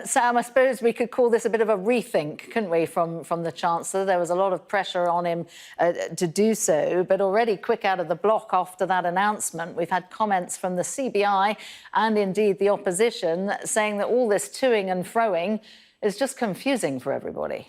Sam, I suppose we could call this a bit of a rethink, couldn't we, from the Chancellor? There was a lot of pressure on him to do so, but already quick out of the block after that announcement. We've had comments from the CBI and indeed the opposition saying that all this toing and froing is just confusing for everybody.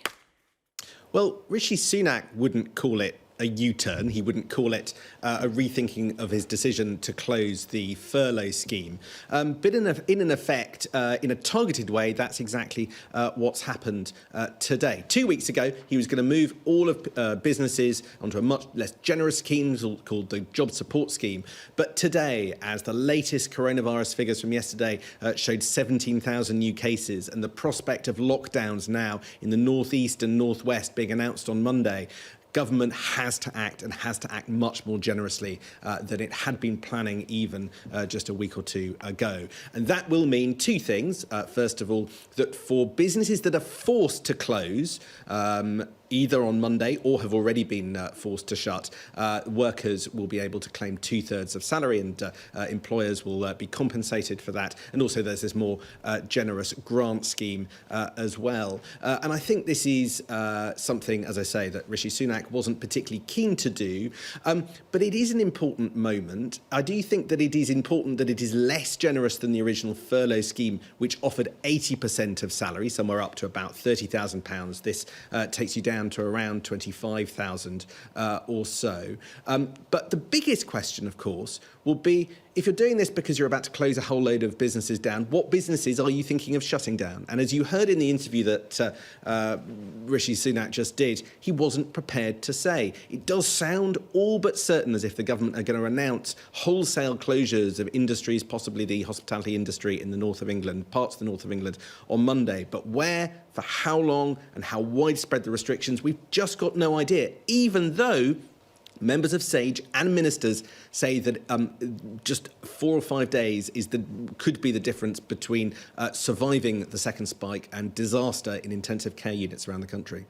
Well, Rishi Sunak wouldn't call it a U-turn. He wouldn't call it a rethinking of his decision to close the furlough scheme. But in effect, in a targeted way, that's exactly what's happened today. 2 weeks ago, he was going to move all of businesses onto a much less generous scheme called the Job Support Scheme. But today, as the latest coronavirus figures from yesterday showed 17,000 new cases and the prospect of lockdowns now in the northeast and northwest being announced on Monday, government has to act and has to act much more generously than it had been planning even just a week or two ago. And that will mean two things. First of all, that for businesses that are forced to close, either on Monday or have already been forced to shut, workers will be able to claim 2/3 of salary and employers will be compensated for that. And also there's this more generous grant scheme as well. And I think this is something, as I say, that Rishi Sunak wasn't particularly keen to do, but it is an important moment. I do think that it is important that it is less generous than the original furlough scheme, which offered 80% of salary, somewhere up to about £30,000. This takes you down to around 25,000 or so. But the biggest question, of course, will be, if you're doing this because you're about to close a whole load of businesses down, what businesses are you thinking of shutting down? And as you heard in the interview that Rishi Sunak just did, he wasn't prepared to say. It does sound all but certain as if the government are going to announce wholesale closures of industries, possibly the hospitality industry in the north of England, parts of the north of England, on Monday. But where, for how long, and how widespread the restrictions, we've just got no idea, even though members of SAGE and ministers say that just 4 or 5 days could be the difference between surviving the second spike and disaster in intensive care units around the country.